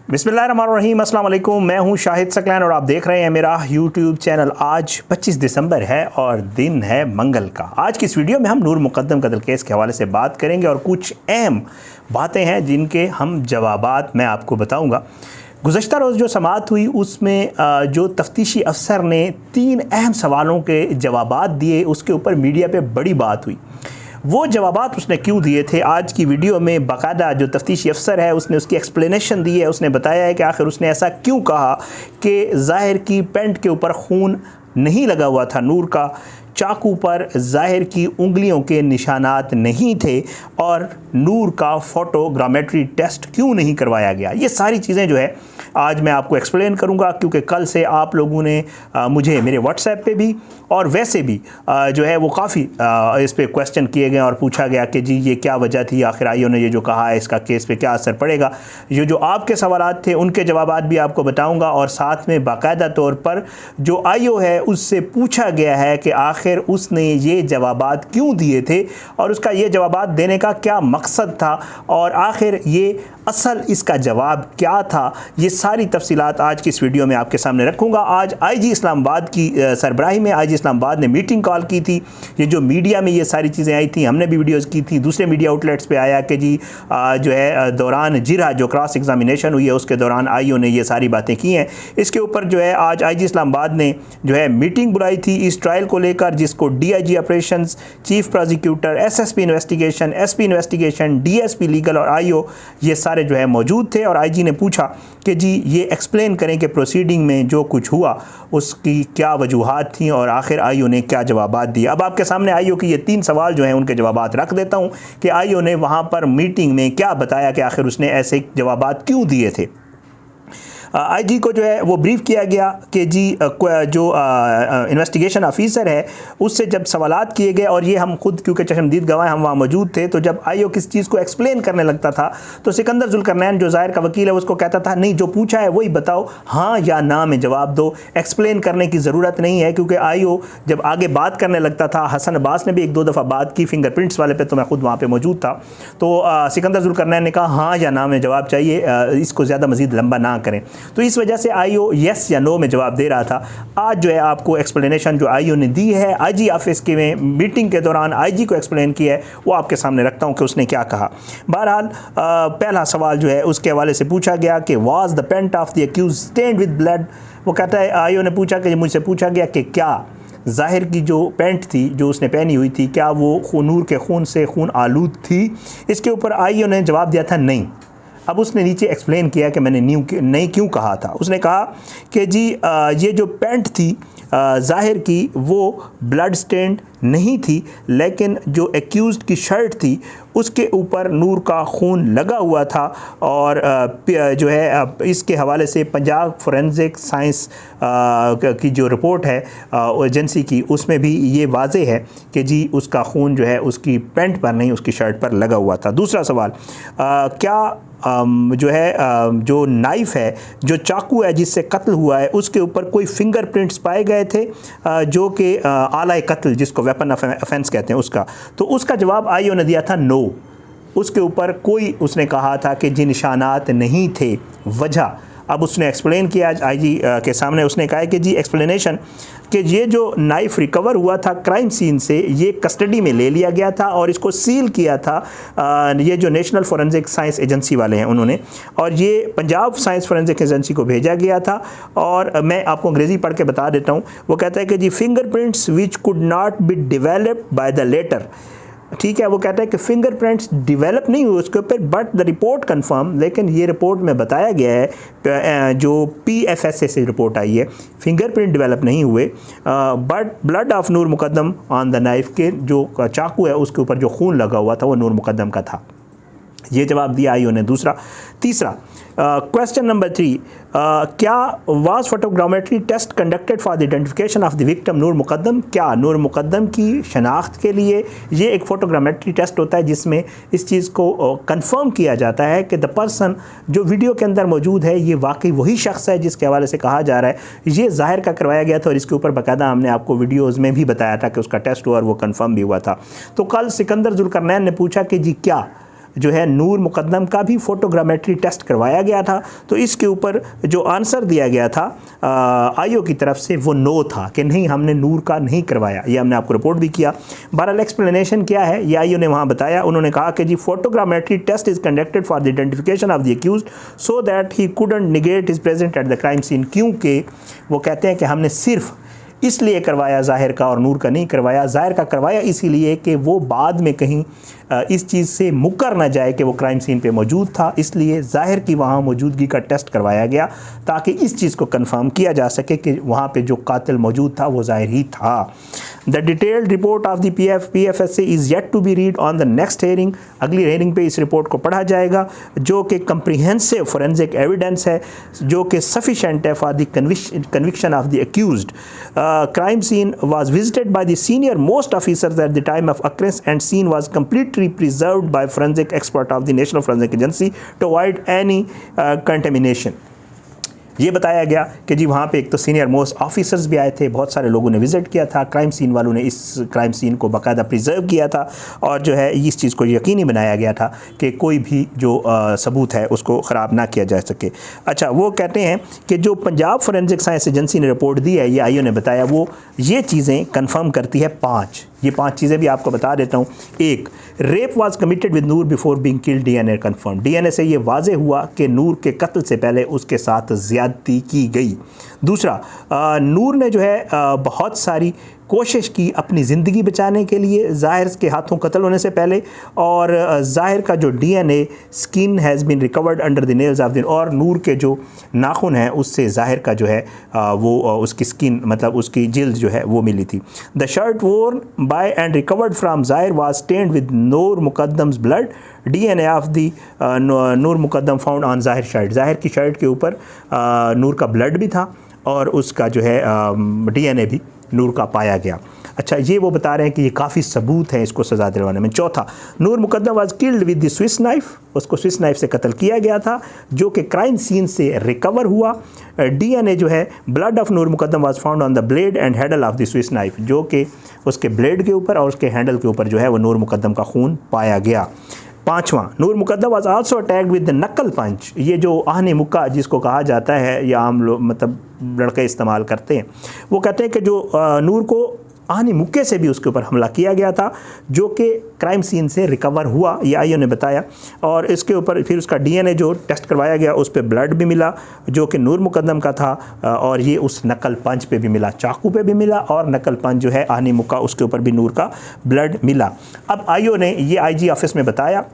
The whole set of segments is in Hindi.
बिस्मिल्लाहिर्रहमानिर्रहीम, अस्सलाम वालेकुम। मैं हूं शाहिद सकलैन और आप देख रहे हैं मेरा यूट्यूब चैनल। आज 25 दिसंबर है और दिन है मंगल का। आज की इस वीडियो में हम नूर मुक़द्दम कत्ल केस के हवाले से बात करेंगे और कुछ अहम बातें हैं जिनके हम जवाबात मैं आपको बताऊंगा। गुज़श्ता रोज़ जो समाअत हुई उसमें जो तफ्तीशी अफसर ने 3 अहम सवालों के जवाबात दिए, उसके ऊपर मीडिया पे बड़ी बात हुई। वो जवाबात उसने क्यों दिए थे, आज की वीडियो में बाकायदा जो तफ्तीशी अफसर है उसने उसकी एक्सप्लेनेशन दी है। उसने बताया है कि आखिर उसने ऐसा क्यों कहा कि ज़ाहिर की पैंट के ऊपर खून नहीं लगा हुआ था, नूर का चाकू पर ज़ाहिर की उंगलियों के निशानात नहीं थे और नूर का फोटोग्रामेट्री टेस्ट क्यों नहीं करवाया गया। ये सारी चीज़ें जो है आज मैं आपको एक्सप्लेन करूंगा, क्योंकि कल से आप लोगों ने मुझे मेरे व्हाट्सएप पे भी और वैसे भी जो है वो काफ़ी इस पे क्वेश्चन किए गए और पूछा गया कि जी ये क्या वजह थी, आखिर आईओ ने ये जो कहा है इसका केस पे क्या असर पड़ेगा। ये जो आपके सवालात थे उनके जवाबात भी आपको बताऊंगा और साथ में बाकायदा तौर पर जो आईओ है उससे पूछा गया है कि आखिर उसने ये जवाबात क्यों दिए थे और उसका ये जवाबात देने का क्या मकसद था और आखिर ये असल इसका जवाब क्या था। ये सारी तफसीलात आज की इस वीडियो में आपके सामने रखूंगा। आज आईजी इस्लामाबाद की सरबराही में आईजी इस्लामाबाद ने मीटिंग कॉल की थी। ये जो मीडिया में ये सारी चीज़ें आई थी, हमने भी वीडियोस की थी, दूसरे मीडिया आउटलेट्स पे आया कि जी जो है दौरान जिरह जो क्रॉस एग्जामिनेशन हुई है उसके दौरान आईओ ने ये सारी बातें की हैं। इसके ऊपर जो है आज आईजी इस्लामाबाद ने जो है मीटिंग बुलाई थी इस ट्रायल को लेकर, जिसको DIG operations, chief prosecutor, SSP investigation, SP investigation, DSP legal और आईओ ये सारे जो है मौजूद थे। और आईजी ने पूछा कि जी ये एक्सप्लेन करें कि प्रोसीडिंग में जो कुछ हुआ उसकी क्या वजूहात थी और आखिर आईओ ने क्या जवाबात दिए। अब आपके सामने आईओ के ये 3 सवाल जो हैं उनके जवाबात रख देता हूं कि आईओ ने वहां पर मीटिंग में क्या बताया कि आखिर उसने ऐसे जवाबात क्यों दिए थे। आईजी को जो है वो ब्रीफ किया गया कि जी जो इन्वेस्टिगेशन ऑफिसर है उससे जब सवालात किए गए और ये हम खुद क्योंकि चश्मदीद गवाह हम वहाँ मौजूद थे, तो जब आईओ किस चीज़ को एक्सप्लेन करने लगता था तो सिकंदर जुल्करनैन जो ज़ाहिर का वकील है उसको कहता था नहीं जो पूछा है वही बताओ, हाँ या ना में जवाब दो, एक्सप्लेन करने की ज़रूरत नहीं है। क्योंकि आईओ जब आगे बात करने लगता था, हसन अब्बास ने भी 1-2 दफ़ा बात की फिंगरप्रिंट्स वाले पे, तो मैं खुद वहाँ पर मौजूद था, तो सिकंदर जुल्करनैन ने कहा हाँ या ना में जवाब चाहिए, इसको ज़्यादा मज़ीद लंबा ना करें। तो इस वजह से आईओ यस या नो में जवाब दे रहा था। आज जो है आपको एक्सप्लेनेशन जो आईओ ने दी है आईजी ऑफिस के में मीटिंग के दौरान आईजी को एक्सप्लेन किया है वो आपके सामने रखता हूं कि उसने क्या कहा। बहरहाल पहला सवाल जो है उसके हवाले से पूछा गया कि was the pant of the accuse stained with blood. वो कहता है आईओ ने पूछा कि मुझसे पूछा गया कि क्या ज़ाहिर की जो पैंट थी जो उसने पहनी हुई थी क्या वो नूर के खून से खून आलूद थी। इसके ऊपर आईओ ने जवाब दिया था नहीं। अब उसने नीचे एक्सप्लेन किया कि मैंने नहीं क्यों कहा था। उसने कहा कि जी ये जो पैंट थी ज़ाहिर की वो ब्लड स्टेन्ड नहीं थी, लेकिन जो एक्यूज़ड की शर्ट थी उसके ऊपर नूर का खून लगा हुआ था और जो है इसके हवाले से पंजाब फोरेंसिक साइंस की जो रिपोर्ट है एजेंसी की उसमें भी ये वाज़े है कि जी उसका खून जो है उसकी पैंट पर नहीं उसकी शर्ट पर लगा हुआ था। दूसरा सवाल क्या जो है जो नाइफ़ है जो चाकू है जिससे कत्ल हुआ है उसके ऊपर कोई फिंगरप्रिंट्स पाए गए थे जो कि आला कत्ल जिसको वेपन ऑफेंस कहते हैं उसका, तो उसका जवाब आईओ ने दिया था नो। उसके ऊपर कोई उसने कहा था कि जी निशानात नहीं थे। वजह अब उसने एक्सप्लेन किया आईजी के सामने, उसने कहा कि जी एक्सप्लेनेशन कि ये जो नाइफ़ रिकवर हुआ था क्राइम सीन से ये कस्टडी में ले लिया गया था और इसको सील किया था ये जो नेशनल फोरेंसिक साइंस एजेंसी वाले हैं उन्होंने, और ये पंजाब साइंस फोरेंसिक एजेंसी को भेजा गया था। और मैं आपको अंग्रेज़ी पढ़ के बता देता हूँ। वो कहता है कि जी fingerprints which could not be developed by the latter, ठीक है। वो कहता है कि फिंगरप्रिंट्स डेवलप नहीं हुए उसके ऊपर बट द रिपोर्ट कंफर्म, लेकिन ये रिपोर्ट में बताया गया है जो PFSA से रिपोर्ट आई है फिंगरप्रिंट डेवलप नहीं हुए but blood of Noor Muqaddam on the knife के जो चाकू है उसके ऊपर जो खून लगा हुआ था वो नूर मुकद्दम का था। ये जवाब दिया आईओ ने। तीसरा क्वेश्चन नंबर 3, क्या was photogrammetry test conducted for the identification of the victim Noor Mukadam? क्या नूर मुकद्दम की शनाख्त के लिए ये एक फोटोग्रामेट्री टेस्ट होता है जिसमें इस चीज़ को कंफर्म किया जाता है कि द पर्सन जो वीडियो के अंदर मौजूद है ये वाकई वही शख्स है जिसके हवाले से कहा जा रहा है। ये ज़ाहिर का करवाया गया था और इसके ऊपर बाकायदा हमने आपको वीडियोज़ में भी बताया था कि उसका टेस्ट हुआ और वो कन्फर्म भी हुआ था। तो कल सिकंदर जुल्करनैन ने पूछा कि जी क्या जो है नूर मुकद्दम का भी फोटोग्रामेट्री टेस्ट करवाया गया था? तो इसके ऊपर जो आंसर दिया गया था आईओ की तरफ से वो नो था कि नहीं, हमने नूर का नहीं करवाया। ये हमने आपको रिपोर्ट भी किया। बहरहाल एक्सप्लेनेशन क्या है ये आईओ ने वहाँ बताया। उन्होंने कहा कि जी photogrammetry test is conducted for the identification of the accused so that he couldn't negate his present at the crime scene. क्योंकि वो कहते हैं कि हमने सिर्फ इसलिए करवाया ज़ाहिर का और नूर का नहीं करवाया। ज़ाहिर का करवाया इसीलिए कि वो बाद में कहीं इस चीज़ से मुकर ना जाए कि वो क्राइम सीन पे मौजूद था, इसलिए ज़ाहिर की वहाँ मौजूदगी का टेस्ट करवाया गया ताकि इस चीज़ को कंफर्म किया जा सके कि वहाँ पे जो कातिल मौजूद था वो ज़ाहिर ही था। The detailed report of the PFSA is yet to be read on the next hearing. अगली हेयरिंग पे इस रिपोर्ट को पढ़ा जाएगा जो कि कंप्रीहेंसिव फोरेंसिक एविडेंस है जो कि सफिशेंट है for the conviction of the accused. Crime scene was visited by the senior most officers at the time of occurrence and scene was completely preserved by forensic expert of the National Forensic Agency to avoid any contamination। ये बताया गया कि जी वहाँ पे एक तो सीनियर मोस्ट ऑफिसर्स भी आए थे, बहुत सारे लोगों ने विज़िट किया था, क्राइम सीन वालों ने इस क्राइम सीन को बाकायदा प्रिजर्व किया था और जो है इस चीज़ को यकीनी बनाया गया था कि कोई भी जो सबूत है उसको ख़राब ना किया जा सके। अच्छा, वो कहते हैं कि जो पंजाब फोरेंसिक साइंस एजेंसी ने रिपोर्ट दी है, ये आईओ ने बताया, वो ये चीज़ें कन्फर्म करती है 5। ये 5 चीज़ें भी आपको बता देता हूँ। 1, rape was committed with Noor before being killed, DNA confirm. DNA से ये वाजे हुआ कि नूर के कत्ल से पहले उसके साथ ज़्यादती की गई। दूसरा, नूर ने जो है बहुत सारी कोशिश की अपनी ज़िंदगी बचाने के लिए ज़ाहिर के हाथों कत्ल होने से पहले, और ज़ाहिर का जो DNA skin has been recovered under the nails of the, और नूर के जो नाखून हैं उससे ज़ाहिर का जो है वो उसकी स्किन मतलब उसकी जिल्द जो है वो मिली थी। The shirt worn by and recovered from Zahir was stained with Noor Mukadam's blood. DNA of the Noor Mukadam found on Zahir shirt. Zahir की शर्ट के ऊपर नूर का ब्लड भी था और उसका जो है DNA भी नूर का पाया गया। अच्छा, ये वो बता रहे हैं कि ये काफ़ी सबूत हैं इसको सज़ा दिलवाने में। चौथा, Noor Mukadam was killed with the Swiss knife. उसको स्विस नाइफ से कत्ल किया गया था जो कि क्राइम सीन से रिकवर हुआ। DNA जो है blood of Noor Mukadam was found on the blade and handle of the Swiss knife, जो कि उसके ब्लेड के ऊपर और उसके हैंडल के ऊपर जो है वो नूर मुकद्दम का खून पाया गया। 5वां, Noor Mukadam was also attacked with the knuckle punch. ये जो आहनी मुक्का जिसको कहा जाता है या आम लोग मतलब लड़के इस्तेमाल करते हैं, वो कहते हैं कि जो नूर को आहनी मुक्के से भी उसके ऊपर हमला किया गया था जो कि क्राइम सीन से रिकवर हुआ, ये आईओ ने बताया। और इसके ऊपर फिर उसका DNA जो टेस्ट करवाया गया उस पर ब्लड भी मिला जो कि नूर मुकद्दम का था, और ये उस नकल पंच पे भी मिला, चाकू पे भी मिला, और नकल पंच जो है आहनी मुक्का उसके ऊपर भी नूर का ब्लड मिला। अब आईओ ने ये IG ऑफिस में बताया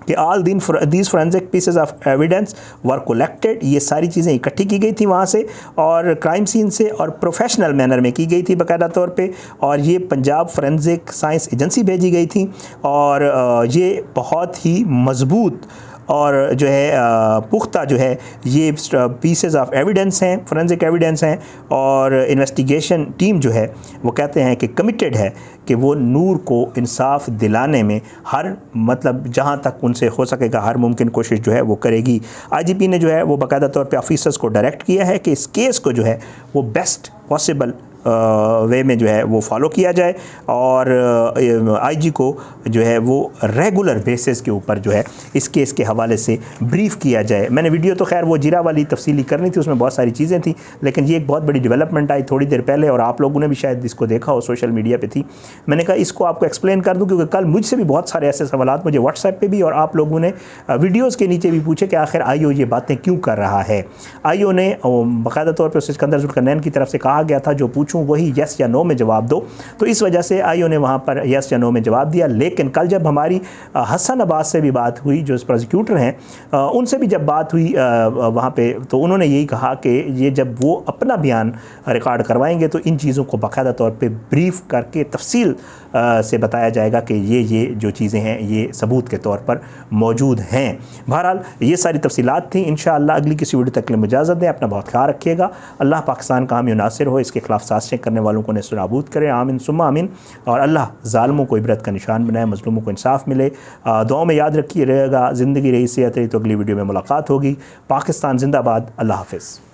कि all these forensic pieces of evidence were collected. ये सारी चीज़ें इकट्ठी की गई थी वहाँ से और क्राइम सीन से और प्रोफेशनल मैनर में की गई थी बाकायदा तौर पे, और ये पंजाब फोरेंसिक साइंस एजेंसी भेजी गई थी। और ये बहुत ही मज़बूत और जो है पुख्ता जो है ये पीसेस ऑफ एविडेंस हैं, फोरेंसिक एविडेंस हैं, और इन्वेस्टिगेशन टीम जो है वो कहते हैं कि कमिटेड है कि वो नूर को इंसाफ दिलाने में हर मतलब जहाँ तक उनसे हो सकेगा हर मुमकिन कोशिश जो है वो करेगी। IGP ने जो है वो बाकायदा तौर पे ऑफिसर्स को डायरेक्ट किया है कि इस केस को जो है वो बेस्ट पॉसिबल वे में जो है वो फॉलो किया जाए, और IG को जो है वो रेगुलर बेसिस के ऊपर जो है इस केस के हवाले से ब्रीफ़ किया जाए। मैंने वीडियो तो खैर वो जीरा वाली तफसीली करनी थी, उसमें बहुत सारी चीज़ें थी, लेकिन ये एक बहुत बड़ी डेवलपमेंट आई थोड़ी देर पहले और आप लोगों ने भी शायद इसको देखा हो, सोशल मीडिया पे थी। मैंने कहा इसको आपको एक्सप्लेन कर दूँ क्योंकि कल मुझसे भी बहुत सारे ऐसे सवालात मुझे व्हाट्सएप पे भी और आप लोगों ने वीडियोज़ के नीचे भी पूछे कि आखिर IO ये बातें क्यों कर रहा है। IO ने बाकायदा तौर पर सिकंदर जुल्करनैन की तरफ से कहा गया था जो पूछ पूछूं वही येस या नो में जवाब दो। तो इस वजह से आईओ ने वहाँ पर येस या नो में जवाब दिया। लेकिन कल जब हमारी हसन अब्बास से भी बात हुई, जो प्रोसिक्यूटर हैं, उनसे भी जब बात हुई वहाँ पे, तो उन्होंने यही कहा कि ये जब वो अपना बयान रिकॉर्ड करवाएंगे तो इन चीज़ों को बाकायदा तौर पे ब्रीफ करके तफसील से बताया जाएगा कि ये जो चीज़ें हैं ये सबूत के तौर पर मौजूद हैं। बहरहाल ये सारी तफसीलात थी। इंशाअल्लाह अगली किसी वीडियो तक के लिए इजाज़त दें। अपना बहुत ख्याल रखिएगा। अल्लाह पाकिस्तान का हामी नासिर हो, इसके खिलाफ साजिशें करने वालों को नेस्त नाबूद करे। आमीन सुम्मा आमीन। और अल्लाह ज़ालिमों को इबरत का निशान बनाए, मज़लूमों को इंसाफ मिले। दुआ में याद रखिए रहेगा। ज़िंदगी रही सेहत रही तो अगली वीडियो में मुलाकात होगी। पाकिस्तान जिंदाबाद। अल्लाह हाफ़िज़।